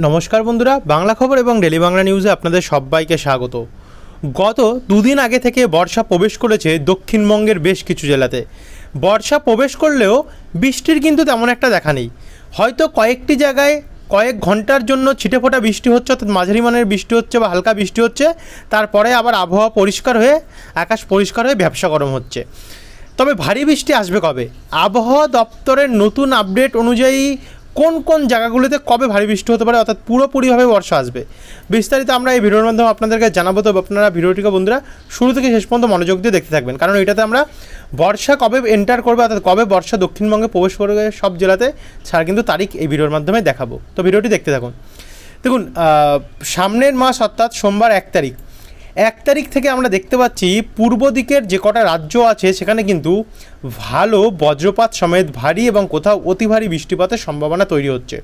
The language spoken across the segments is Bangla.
নমস্কার বন্ধুরা, বাংলা খবর এবং ডেলি বাংলা নিউজে আপনাদের সবাইকে স্বাগত। গত দুদিন আগে থেকে বর্ষা প্রবেশ করেছে দক্ষিণবঙ্গের বেশ কিছু জেলাতে। বর্ষা প্রবেশ করলেও বৃষ্টির কিন্তু তেমন একটা দেখা নেই। হয়তো কয়েকটি জায়গায় কয়েক ঘন্টার জন্য ছিটেফোঁটা বৃষ্টি হচ্ছে, অর্থাৎ মাঝারি মানের বৃষ্টি হচ্ছে বা হালকা বৃষ্টি হচ্ছে, তারপরে আবার আবহাওয়া পরিষ্কার হয়ে আকাশ পরিষ্কার হয়ে ভ্যাপসা গরম হচ্ছে। তবে ভারী বৃষ্টি আসবে কবে? আবহাওয়া দপ্তরের নতুন আপডেট অনুযায়ী কোন কোন জায়গাগুলিতে কবে ভারী বৃষ্টি হতে পারে, অর্থাৎ পুরোপুরিভাবে বর্ষা আসবে, বিস্তারিত আমরা এই ভিডিওর মাধ্যমে আপনাদেরকে জানাবো। তবে আপনারা ভিডিওটিকে বন্ধুরা শুরু থেকে শেষ পর্যন্ত মনোযোগ দিয়ে দেখতে থাকবেন, কারণ এটাতে আমরা বর্ষা কবে এন্টার করবে, অর্থাৎ কবে বর্ষা দক্ষিণবঙ্গে প্রবেশ করবে সব জেলাতে ছাড়া কিন্তু তারিখ এই ভিডিওর মাধ্যমে দেখাবো। তো ভিডিওটি দেখতে থাকুন। দেখুন, সামনের মাস অর্থাৎ সোমবার 1 তারিখ থেকে আমরা দেখতে পাচ্ছি পূর্ব দিকের যে কটা রাজ্য আছে সেখানে কিন্তু ভালো বজ্রপাত সমেত ভারী এবং কোথাও অতি ভারী বৃষ্টিপাতের সম্ভাবনা তৈরি হচ্ছে।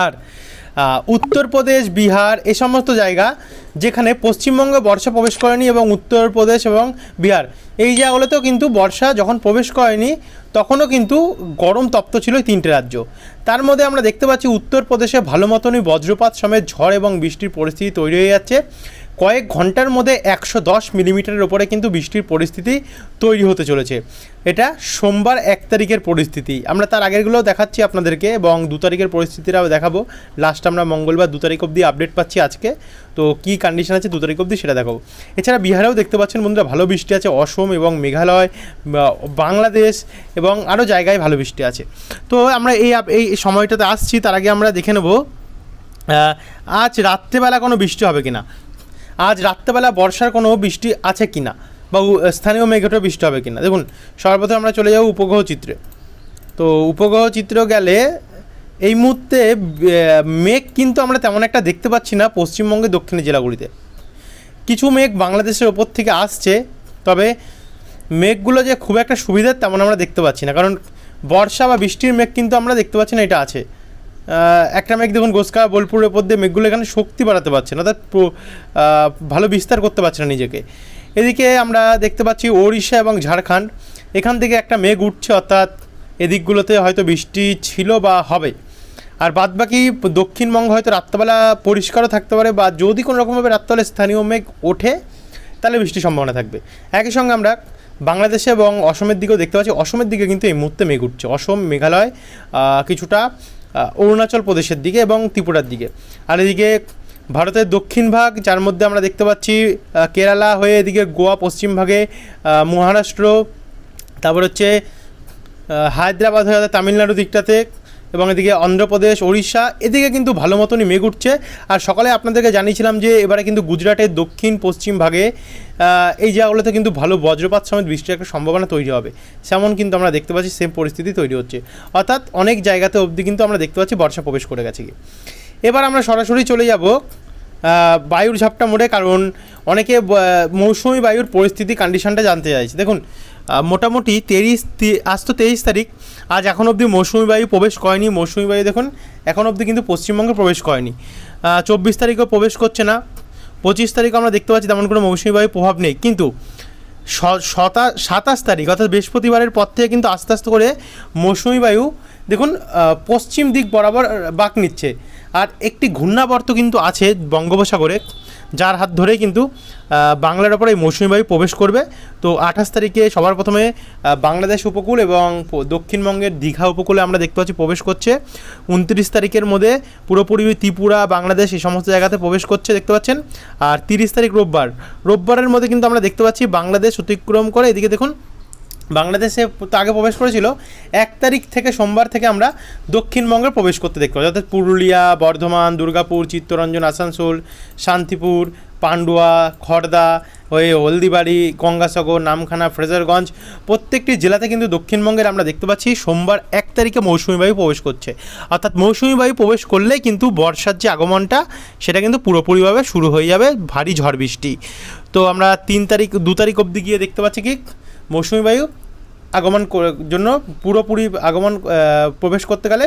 আর উত্তরপ্রদেশ, বিহার এই সমস্ত জায়গা যেখানে পশ্চিমবঙ্গে বর্ষা প্রবেশ করেনি এবং উত্তরপ্রদেশ এবং বিহার এই জায়গাগুলোতেও কিন্তু বর্ষা যখন প্রবেশ করেনি তখনও কিন্তু গরম তপ্ত ছিল এই তিনটে রাজ্য। তার মধ্যে আমরা দেখতে পাচ্ছি উত্তরপ্রদেশে ভালো মতনই বজ্রপাত সমেত ঝড় এবং বৃষ্টির পরিস্থিতি তৈরি হয়ে যাচ্ছে। কয়েক ঘন্টার মধ্যে 110 মিলিমিটারের ওপরে কিন্তু বৃষ্টির পরিস্থিতি তৈরি হতে চলেছে। এটা সোমবার 1 তারিখের পরিস্থিতি। আমরা তার আগেরগুলোও দেখাচ্ছি আপনাদেরকে এবং 2 তারিখের পরিস্থিতিটাও দেখাবো। লাস্ট আমরা মঙ্গলবার 2 তারিখ অবধি আপডেট পাচ্ছি আজকে, তো কী কন্ডিশন আছে 2 তারিখ অবধি সেটা দেখাবো। এছাড়া বিহারেও দেখতে পাচ্ছেন বন্ধুরা ভালো বৃষ্টি আছে, অসম এবং মেঘালয়, বাংলাদেশ এবং আরও জায়গায় ভালো বৃষ্টি আছে। তো আমরা এই সময়টাতে আসছি, তার আগে আমরা দেখে নেব আজ রাত্রেবেলা কোনো বৃষ্টি হবে কিনা, আজ রাত্রেবেলা বর্ষার কোনো বৃষ্টি আছে কিনা বা স্থানীয় মেঘেও বৃষ্টি হবে কিনা। দেখুন, সর্বপ্রথম আমরা চলে যাব উপগ্রহ চিত্রে। তো উপগ্রহ চিত্র গেলে এই মুহূর্তে মেঘ কিন্তু আমরা তেমন একটা দেখতে পাচ্ছি না পশ্চিমবঙ্গের দক্ষিণের জেলাগুলিতে। কিছু মেঘ বাংলাদেশের ওপর থেকে আসছে, তবে মেঘগুলো যে খুব একটা সুবিধার তেমন আমরা দেখতে পাচ্ছি না, কারণ বর্ষা বা বৃষ্টির মেঘ কিন্তু আমরা দেখতে পাচ্ছি না। এটা আছে একটা মেঘ, দেখুন গোসকা বোলপুরের ওপর দিয়ে মেঘগুলো এখানে শক্তি বাড়াতে পারছে না, অর্থাৎ ভালো বিস্তার করতে পারছে না নিজেকে। এদিকে আমরা দেখতে পাচ্ছি ওড়িশা এবং ঝাড়খণ্ড, এখান থেকে একটা মেঘ উঠছে, অর্থাৎ এদিকগুলোতে হয়তো বৃষ্টি ছিল বা হবে। আর বাদবাকি দক্ষিণবঙ্গ হয়তো রাত্রেবেলা পরিষ্কারও থাকতে পারে, বা যদি কোনো রকমভাবে রাত্রেবেলা স্থানীয় মেঘ ওঠে তাহলে বৃষ্টির সম্ভাবনা থাকবে। একই সঙ্গে আমরা বাংলাদেশে এবং অসমের দিকেও দেখতে পাচ্ছি, অসমের দিকে কিন্তু এই মুহূর্তে মেঘ উঠছে, অসম, মেঘালয়, কিছুটা অরুণাচল প্রদেশের দিকে এবং ত্রিপুরার দিকে। আর এদিকে ভারতের দক্ষিণ ভাগ, যার মধ্যে আমরা দেখতে পাচ্ছি কেরালা হয়ে এদিকে গোয়া, পশ্চিম ভাগে মহারাষ্ট্র, তারপর হচ্ছে হায়দ্রাবাদ হয়ে তামিলনাড়ু দিকটাতে, এবং এদিকে অন্ধ্রপ্রদেশ, ওড়িশা এদিকে কিন্তু ভালো মতনই মেঘ উঠছে। আর সকালে আপনাদেরকে জানিয়েছিলাম যে এবারে কিন্তু গুজরাটের দক্ষিণ পশ্চিম ভাগে এই জায়গাগুলোতে কিন্তু ভালো বজ্রপাত সমেত বৃষ্টির একটা সম্ভাবনা তৈরি হবে, সেমন কিন্তু আমরা দেখতে পাচ্ছি সেম পরিস্থিতি তৈরি হচ্ছে। অর্থাৎ অনেক জায়গাতে অবধি কিন্তু আমরা দেখতে পাচ্ছি বর্ষা প্রবেশ করে গেছে। এবার আমরা সরাসরি চলে যাব বায়ুর ঝাপটা মোড়ে, কারণ অনেকে মৌসুমি বায়ুর পরিস্থিতি কন্ডিশনটা জানতে চাইছে। দেখুন, মোটামুটি আজ তো 23 তারিখ, আজ এখন অবধি মৌসুমি বায়ু প্রবেশ করেনি। মৌসুমি বায়ু দেখুন এখন অবধি কিন্তু পশ্চিমবঙ্গে প্রবেশ করেনি। 24 তারিখও প্রবেশ করছে না, 25 তারিখ আমরা দেখতে পাচ্ছি তেমন কোনো মৌসুমি বায়ু প্রভাব নেই। কিন্তু 27 তারিখ অর্থাৎ বৃহস্পতিবারের পর থেকে কিন্তু আস্তে আস্তে করে মৌসুমি বায়ু দেখুন পশ্চিম দিক বরাবর বাঁক নিচ্ছে। আর একটি ঘূর্ণাবর্ত কিন্তু আছে বঙ্গোপসাগরে, যার হাত ধরেই কিন্তু বাংলার ওপর এই মৌসুমি বায়ু প্রবেশ করবে। তো 28 তারিখে সবার প্রথমে বাংলাদেশ উপকূল এবং দক্ষিণবঙ্গের দীঘা উপকূলে আমরা দেখতে পাচ্ছি প্রবেশ করছে। 29 তারিখের মধ্যে পুরোপুরি ত্রিপুরা, বাংলাদেশ এই সমস্ত জায়গাতে প্রবেশ করছে দেখতে পাচ্ছেন। আর 30 তারিখ রোববারের মধ্যে কিন্তু আমরা দেখতে পাচ্ছি বাংলাদেশ অতিক্রম করে এদিকে দেখুন বাংলাদেশে তো আগে প্রবেশ করেছিল। 1 তারিখ থেকে সোমবার থেকে আমরা দক্ষিণবঙ্গে প্রবেশ করতে দেখতে পাচ্ছি, অর্থাৎ পুরুলিয়া, বর্ধমান, দুর্গাপুর, চিত্তরঞ্জন, আসানসোল, শান্তিপুর, পান্ডুয়া, খড়দা হয়ে হলদিবাড়ি, গঙ্গাসাগর, নামখানা, ফ্রেজারগঞ্জ প্রত্যেকটি জেলাতে কিন্তু দক্ষিণবঙ্গের আমরা দেখতে পাচ্ছি সোমবার 1 তারিখে মৌসুমি বায়ু প্রবেশ করছে। অর্থাৎ মৌসুমি বায়ু প্রবেশ করলেই কিন্তু বর্ষার যে আগমনটা সেটা কিন্তু পুরোপুরিভাবে শুরু হয়ে যাবে, ভারী ঝড় বৃষ্টি। তো আমরা 2 তারিখ অবধি গিয়ে দেখতে পাচ্ছি কি মৌসুমি বায়ু আগমন জন্য পুরোপুরি আগমন প্রবেশ করতে গেলে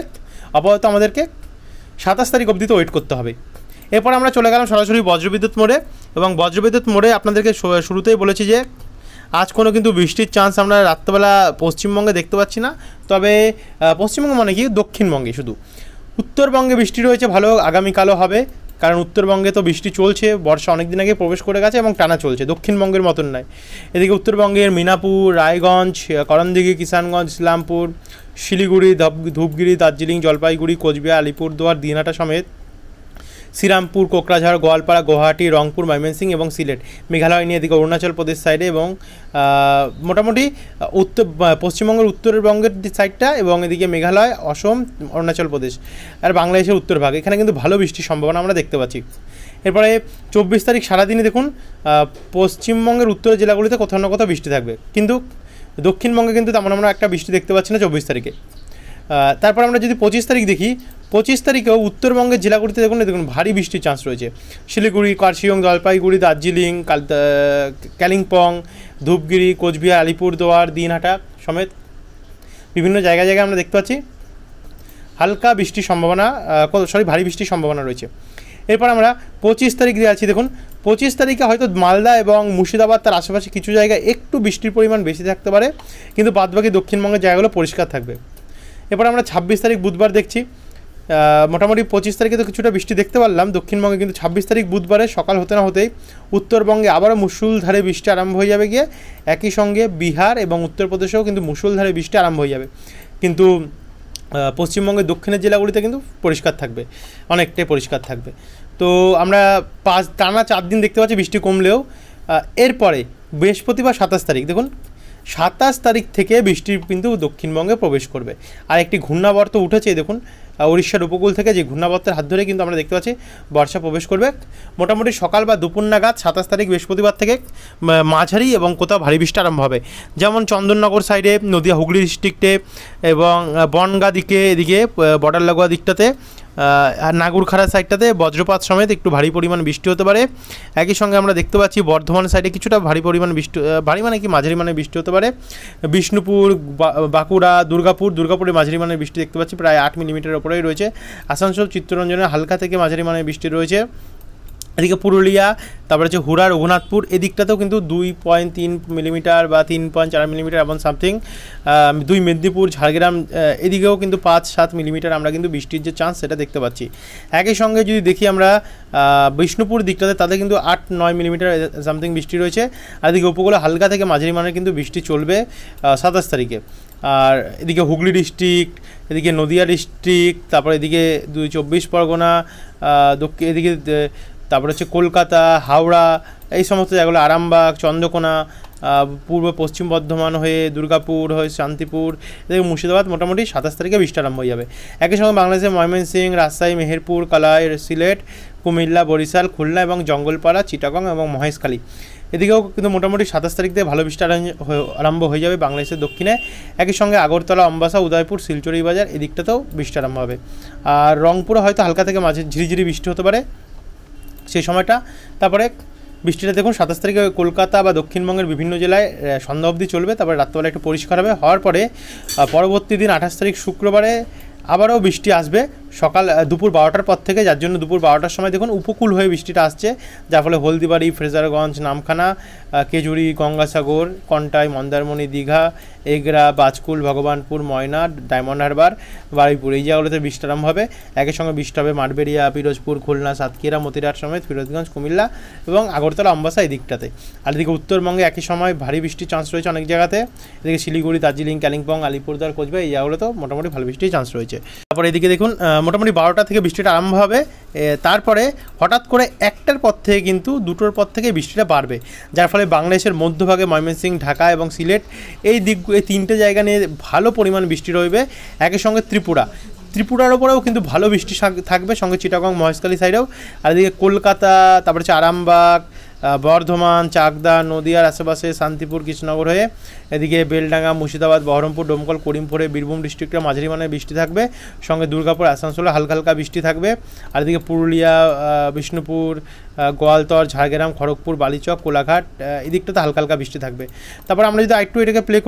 আপাতত আমাদেরকে 27 তারিখ অবধি তো ওয়েট করতে হবে। এরপর আমরা চলে গেলাম সরাসরি বজ্রবিদ্যুৎ মোড়ে, এবং বজ্রবিদ্যুৎ মোড়ে আপনাদেরকে শুরুতেই বলেছি যে আজ কোনো কিন্তু বৃষ্টির চান্স আমরা রাত্রেবেলা পশ্চিমবঙ্গে দেখতে পাচ্ছি না। তবে পশ্চিমবঙ্গ মানে কি দক্ষিণবঙ্গে শুধু উত্তরবঙ্গে বৃষ্টি রয়েছে ভালো, আগামীকালও হবে, কারণ উত্তরবঙ্গে তো বৃষ্টি চলছে, বর্ষা অনেক দিন আগে প্রবেশ করে গেছে এবং টানা চলছে, দক্ষিণবঙ্গের মতন নয়। এদিকে উত্তরবঙ্গের মিনাপুর, রায়গঞ্জ, করণদিঘি, কিষানগঞ্জ, ইসলামপুর, শিলিগুড়ি, ধূপগুড়ি, দার্জিলিং, জলপাইগুড়ি, কোচবিহার, আলিপুরদুয়ার, দিনহাটা সমেত শ্রীরামপুর, কোকরাঝাড়, গোয়ালপাড়া, গুয়াহাটি, রংপুর, ময়মনসিংহ এবং সিলেট, মেঘালয় নিয়ে এদিকে অরুণাচল প্রদেশ সাইডে এবং মোটামুটি পশ্চিমবঙ্গের উত্তরবঙ্গের সাইডটা এবং এদিকে মেঘালয়, অসম, অরুণাচল প্রদেশ আর বাংলাদেশের উত্তরভাগ, এখানে কিন্তু ভালো বৃষ্টির সম্ভাবনা আমরা দেখতে পাচ্ছি। এরপরে 24 তারিখ সারাদিনে দেখুন পশ্চিমবঙ্গের উত্তর জেলাগুলিতে কোথাও না কোথাও বৃষ্টি থাকবে, কিন্তু দক্ষিণবঙ্গে কিন্তু তেমন আমরা একটা বৃষ্টি দেখতে পাচ্ছি না 24 তারিখে। তারপর আমরা যদি 25 তারিখ দেখি, 25 তারিখেও উত্তরবঙ্গের জেলাগুলিতে দেখুন ভারী বৃষ্টির চান্স রয়েছে। শিলিগুড়ি, কার্শিয়ং, জলপাইগুড়ি, দার্জিলিং, কালিম্পং, ধূপগুড়ি, কোচবিহার, আলিপুরদুয়ার, দিনহাটা সমেত বিভিন্ন জায়গায় আমরা দেখতে পাচ্ছি হালকা বৃষ্টির সম্ভাবনা, ভারী বৃষ্টির সম্ভাবনা রয়েছে। এরপর আমরা 25 তারিখ দিয়ে আছি, দেখুন 25 তারিখে হয়তো মালদা এবং মুর্শিদাবাদ তার আশেপাশে কিছু জায়গায় একটু বৃষ্টির পরিমাণ বেশি থাকতে পারে, কিন্তু বাদবাকি দক্ষিণবঙ্গের জায়গাগুলো পরিষ্কার থাকবে। এরপর আমরা 26 তারিখ বুধবার দেখছি, মোটামুটি 25 তারিখে তো কিছুটা বৃষ্টি দেখতে পারলাম দক্ষিণবঙ্গে, কিন্তু 26 তারিখ বুধবারে সকাল হতে না হতেই উত্তরবঙ্গে আবারও মুষলধারে বৃষ্টি আরম্ভ হয়ে যাবে গিয়ে, একই সঙ্গে বিহার এবং উত্তরপ্রদেশেও কিন্তু মুষলধারে বৃষ্টি আরম্ভ হয়ে যাবে, কিন্তু পশ্চিমবঙ্গের দক্ষিণের জেলাগুলিতে কিন্তু পরিষ্কার থাকবে, অনেকটাই পরিষ্কার থাকবে। তো আমরা টানা 4 দিন দেখতে পাচ্ছি বৃষ্টি কমলেও। এরপরে বৃহস্পতিবার 27 তারিখ দেখুন, 27 তারিখ থেকে বৃষ্টি কিন্তু দক্ষিণবঙ্গে প্রবেশ করবে। আর একটি ঘূর্ণাবর্ত উঠেছে দেখুন উড়িষ্যার উপকূল থেকে, যে ঘূর্ণাবর্তের হাত ধরে কিন্তু আমরা দেখতে পাচ্ছি বর্ষা প্রবেশ করবে মোটামুটি সকাল বা দুপুর নাগাদ 27 তারিখ বৃহস্পতিবার থেকে মাঝারি এবং কোথাও ভারী বৃষ্টি আরম্ভ হবে, যেমন চন্দননগর সাইডে, নদিয়া হুগলি ডিস্ট্রিক্টে এবং বনগাঁ দিকে, এদিকে বর্ডার লাগোয়া দিকটাতে, আর নাগুরখাড়া সাইডটাতে বজ্রপাত সমেত একটু ভারী পরিমাণ বৃষ্টি হতে পারে। একই সঙ্গে আমরা দেখতে পাচ্ছি বর্ধমান সাইডে কিছুটা ভারী পরিমাণ বৃষ্টি, ভারী মানে কি মাঝারি মানের বৃষ্টি হতে পারে। বিষ্ণুপুর, বাঁকুড়া, দুর্গাপুরে মাঝারি মানের বৃষ্টি দেখতে পাচ্ছি, প্রায় 8 মিলিমিটার ওপরেই রয়েছে। আসানসোল, চিত্তরঞ্জনে হালকা থেকে মাঝারি মানের বৃষ্টি রয়েছে। এদিকে পুরুলিয়া, তারপরে হচ্ছে হুড়া, রঘুনাথপুর এদিকটাতেও কিন্তু 2.3 মিলিমিটার বা 3.4 মিলিমিটার এমন সামথিং। 2 মেদিনীপুর, ঝাড়গ্রাম এদিকেও কিন্তু 5-7 মিলিমিটার আমরা কিন্তু বৃষ্টির যে চান্স সেটা দেখতে পাচ্ছি। একই সঙ্গে যদি দেখি আমরা বিষ্ণুপুর দিকটাতে, তাতে কিন্তু 8-9 মিলিমিটার সামথিং বৃষ্টি রয়েছে। আর এদিকে উপকূলে হালকা থেকে মাঝারি মানের কিন্তু বৃষ্টি চলবে 27 তারিখে। আর এদিকে হুগলি ডিস্ট্রিক্ট, এদিকে নদিয়া ডিস্ট্রিক্ট, তারপরে এদিকে 24 পরগনা, এদিকে তারপরে হচ্ছে কলকাতা, হাওড়া, এই সমস্ত জায়গাগুলো, আরামবাগ, চন্দ্রকোনা, পূর্ব পশ্চিম বর্ধমান হয়ে দুর্গাপুর হয়ে শান্তিপুর, এদিকে মুর্শিদাবাদ মোটামুটি 27 তারিখে বৃষ্টি আরম্ভ হয়ে যাবে। একই সঙ্গে বাংলাদেশের ময়মনসিংহ, রাজশাহী, মেহেরপুর, কালাই, সিলেট, কুমিল্লা, বরিশাল, খুলনা এবং জঙ্গলপাড়া, চিটাগং এবং মহেশখালী এদিকেও কিন্তু মোটামুটি 27 তারিখ থেকে ভালো বৃষ্টি আরম্ভ হয়ে যাবে বাংলাদেশের দক্ষিণে। একই সঙ্গে আগরতলা, অম্বাসা, উদয়পুর, শিলচড়ি বাজার এদিকটাতেও বৃষ্টি আরম্ভ হবে। আর রংপুরে হয়তো হালকা থেকে মাঝে ঝিরিঝিরি বৃষ্টি হতে পারে সেই সময়টা। তারপরে বৃষ্টিটা দেখুন 27 তারিখে কলকাতা বা দক্ষিণবঙ্গের বিভিন্ন জেলায় সন্ধ্যা অবধি চলবে, তারপরে রাত্রবেলা একটু পরিষ্কার হবে, হওয়ার পরে পরবর্তী দিন 28 তারিখ শুক্রবারে আবারও বৃষ্টি আসবে দুপুর 12টার পর থেকে, যার জন্য দুপুর 12টার সময় দেখুন উপকূল হয়ে বৃষ্টিটা আসছে, যার ফলে হলদিবাড়ি, ফ্রেজারগঞ্জ, নামখানা, কেজুরি, গঙ্গাসাগর, কন্টাই, মন্দারমণি, দীঘা, এগরা, বাজকুল, ভগবানপুর, ময়না, ডায়মন্ড হারবার, বারুইপুর এই জায়গাগুলোতে বৃষ্টি আরম্ভ হবে। একই সঙ্গে বৃষ্টি হবে মাঠবেড়িয়া, পিরোজপুর, খুলনা, সাতক্ষীরা, মতিরাট সমেত ফিরোজগঞ্জ, কুমিল্লা এবং আগরতলা, অম্বাসা এই দিকটাতে। আর এদিকে উত্তরবঙ্গে একই সময় ভারী বৃষ্টির চান্স রয়েছে অনেক জায়গাতে, এদিকে শিলিগুড়ি, দার্জিলিং, কালিম্পং, আলিপুরদুয়ার, কোচবিহার এই জায়গাগুলোতেও মোটামুটি ভালো বৃষ্টির চান্স রয়েছে। তারপরে এদিকে দেখুন মোটামুটি 12টা থেকে বৃষ্টিটা আরম্ভ হবে, তারপরে হঠাৎ করে 1টার পর থেকে কিন্তু 2টোর পর থেকে বৃষ্টিটা বাড়বে, যার ফলে বাংলাদেশের মধ্যভাগে ময়মনসিংহ, ঢাকা এবং সিলেট এই 3টে জায়গা নিয়ে ভালো পরিমাণ বৃষ্টি রইবে। একই সঙ্গে ত্রিপুরার ওপরেও কিন্তু ভালো বৃষ্টি থাকবে, সঙ্গে চিটাগং, মহেশখালী সাইডেও। আর এদিকে কলকাতা, তারপরে হচ্ছে আরামবাগ, বর্ধমান, চাকদা, নদিয়ার আশেপাশে, শান্তিপুর, কৃষ্ণনগর হয়ে এদিকে বেলডাঙ্গা, মুর্শিদাবাদ, বহরমপুর, ডোমকল, করিমপুরে, বীরভূম ডিস্ট্রিক্টে মাঝারি মানের বৃষ্টি থাকবে, সঙ্গে দুর্গাপুর, আসানসোলে হালকা হালকা বৃষ্টি থাকবে। আর এদিকে পুরুলিয়া, বিষ্ণুপুর, গোয়ালতর, ঝাড়গ্রাম, খড়গপুর, বালিচক, কোলাঘাট এদিকটাতে হালকা হালকা বৃষ্টি থাকবে। তারপর আমরা যদি আরেকটু এটাকে প্লে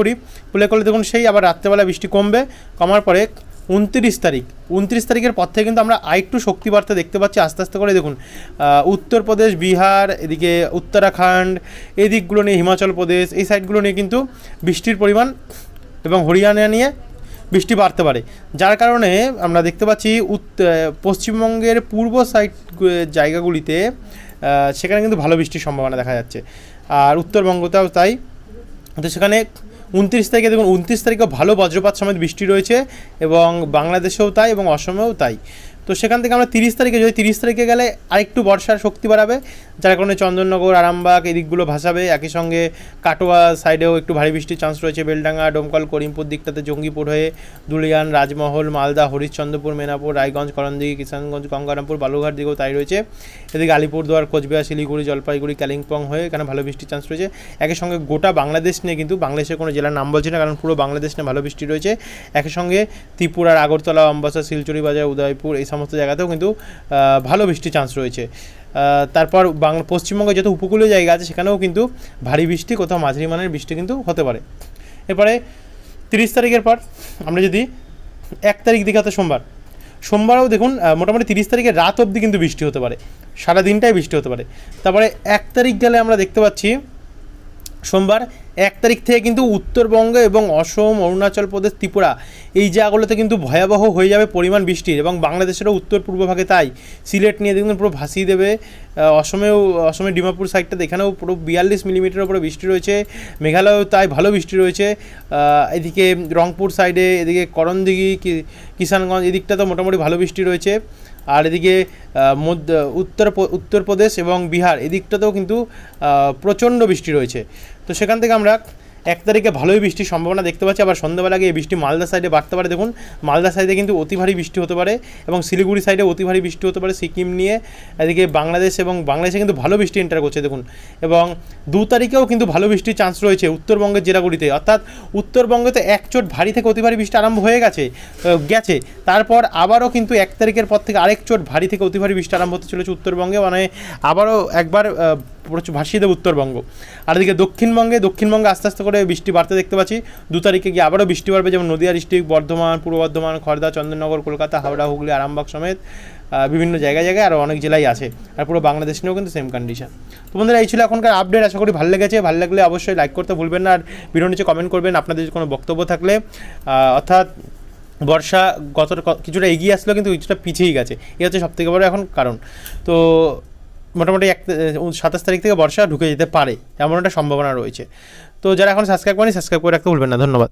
করলে দেখুন সেই আবার রাত্রেবেলা বৃষ্টি কমার পরে 29 তারিখের পর থেকে কিন্তু আমরা আরেকটু শক্তি বাড়তে দেখতে পাচ্ছি আস্তে আস্তে করে। দেখুন উত্তরপ্রদেশ, বিহার, এদিকে উত্তরাখণ্ড এই দিকগুলো নিয়ে, হিমাচল প্রদেশ এই সাইডগুলো নিয়ে কিন্তু বৃষ্টির পরিমাণ এবং হরিয়ানা নিয়ে বৃষ্টি বাড়তে পারে, যার কারণে আমরা দেখতে পাচ্ছি পশ্চিমবঙ্গের পূর্ব সাইড জায়গাগুলিতে সেখানে কিন্তু ভালো বৃষ্টির সম্ভাবনা দেখা যাচ্ছে। আর উত্তরবঙ্গটাও তাই। তো সেখানে 29 তারিখে দেখুন 29 তারিখেও ভালো বজ্রপাত সমেত বৃষ্টি রয়েছে, এবং বাংলাদেশেও তাই এবং অসমেও তাই। তো সেখান থেকে আমরা 30 তারিখে যদি 30 তারিখে গেলে আরেকটু বর্ষার শক্তি বাড়াবে, যার কারণে চন্দননগর, আরামবাগ এই দিকগুলো ভাসাবে। একই সঙ্গে কাটোয়া সাইডেও একটু ভারী বৃষ্টির চান্স রয়েছে। বেলডাঙ্গা, ডোমকল, করিমপুর দিকটাতে, জঙ্গিপুর হয়ে দুলিয়ান, রাজমহল, মালদা, হরিশ্চন্দ্রপুর, মেনাপুর, রায়গঞ্জ, করণদিঘি, কিষানগঞ্জ, গঙ্গারামপুর, বালুরঘাট দিকেও তাই রয়েছে। এদিকে আলিপুরদুয়ার, কোচবিহার, শিলিগুড়ি, জলপাইগুড়ি, কালিম্পং হয়ে এখানে ভালো বৃষ্টির চান্স রয়েছে। একই সঙ্গে গোটা বাংলাদেশ নিয়ে, কিন্তু বাংলাদেশের কোনো জেলার নাম বলছি না কারণ পুরো বাংলাদেশ নিয়ে ভালো বৃষ্টি রয়েছে। একই সঙ্গে ত্রিপুরার আগরতলা, আমবাসা, শিলচুরি বাজার, উদয়পুর এই সমস্ত জায়গাতেও কিন্তু ভালো বৃষ্টির চান্স রয়েছে। তারপর পশ্চিমবঙ্গে যত উপকূলীয় জায়গা আছে সেখানেও কিন্তু ভারী বৃষ্টি, কোথাও মাঝারি মানের বৃষ্টি কিন্তু হতে পারে। এরপরে 30 তারিখের পর আমরা যদি 1 তারিখ দিকে হতে সোমবারও দেখুন মোটামুটি 30 তারিখের রাত অবধি কিন্তু বৃষ্টি হতে পারে, সারা দিনটাই বৃষ্টি হতে পারে। তারপরে 1 তারিখ গেলে আমরা দেখতে পাচ্ছি সোমবার 1 তারিখ থেকে কিন্তু উত্তরবঙ্গ এবং অসম, অরুণাচল প্রদেশ, ত্রিপুরা এই জায়গাগুলোতে কিন্তু ভয়াবহ হয়ে যাবে পরিমাণ বৃষ্টির, এবং বাংলাদেশেরও উত্তর পূর্ব ভাগে তাই। সিলেট নিয়ে দেখুন পুরো ভাসিয়ে দেবে। অসমের ডিমাপুর সাইডটাতে এখানেও পুরো 42 মিলিমিটার উপরে বৃষ্টি রয়েছে। মেঘালয়েও তাই ভালো বৃষ্টি রয়েছে। এদিকে রংপুর সাইডে, এদিকে করণদিঘি, কিষানগঞ্জ এদিকটাতেও মোটামুটি ভালো বৃষ্টি রয়েছে। আর এদিকে উত্তরপ্রদেশ এবং বিহার এদিকটাতেও কিন্তু প্রচণ্ড বৃষ্টি রয়েছে। তো সেখান থেকে আমরা 1 তারিখে ভালোই বৃষ্টির সম্ভাবনা দেখতে পাচ্ছি। আবার সন্ধ্যাবেলা গিয়ে এই বৃষ্টি মালদা সাইডে বাড়তে পারে। দেখুন মালদা সাইডে কিন্তু অতি ভারী বৃষ্টি হতে পারে, এবং শিলিগুড়ি সাইডে অতি ভারী বৃষ্টি হতে পারে সিকিম নিয়ে। এদিকে বাংলাদেশে কিন্তু ভালো বৃষ্টি এন্টার করছে দেখুন। এবং 2 তারিখেও কিন্তু ভালো বৃষ্টির চান্স রয়েছে উত্তরবঙ্গের জেলাগুলিতে, অর্থাৎ উত্তরবঙ্গতে একচোট ভারী থেকে অতি ভারী বৃষ্টি আরম্ভ হয়ে গেছে। তারপর আবারও কিন্তু 1 তারিখের পর থেকে আরেক চোট ভারী থেকে অতি ভারী বৃষ্টি আরম্ভ হতে চলেছে উত্তরবঙ্গে, মানে আবারও একবার ভাসিয়ে দেবে উত্তরবঙ্গ। আর এদিকে দক্ষিণবঙ্গে আস্তে আস্তে করে বৃষ্টি বাড়তে দেখতে পাচ্ছি। 2 তারিখে গিয়ে আবারও বৃষ্টি বাড়বে, যেমন নদিয়া ডিস্ট্রিক্ট, বর্ধমান, পূর্ব বর্ধমান, খড়দা, চন্দননগর, কলকাতা, হাওড়া, হুগলি, আরামবাগ সমেত বিভিন্ন জায়গায় আরও অনেক জেলায় আছে। আর পুরো বাংলাদেশ নিয়েও কিন্তু সেম কন্ডিশন। তো বন্ধুরা এই ছিল এখনকার আপডেট। আশা করি ভালো লেগেছে। ভালো লাগলে অবশ্যই লাইক করতে ভুলবেন না, আর ভিডিও নিচে কমেন্ট করবেন আপনাদের কোনো বক্তব্য থাকলে। অর্থাৎ বর্ষা কিছুটা এগিয়ে আসলেও কিন্তু কিছুটা পিছিয়েই গেছে, এই হচ্ছে সবথেকে বড় এখন কারণ। তো মোটামুটি 27 তারিখ থেকে বর্ষা ঢুকে যেতে পারে এমন একটা সম্ভাবনা রয়েছে। তো যারা এখন সাবস্ক্রাইব করেনি সাবস্ক্রাইব করে রাখতে ভুলবেন না। ধন্যবাদ।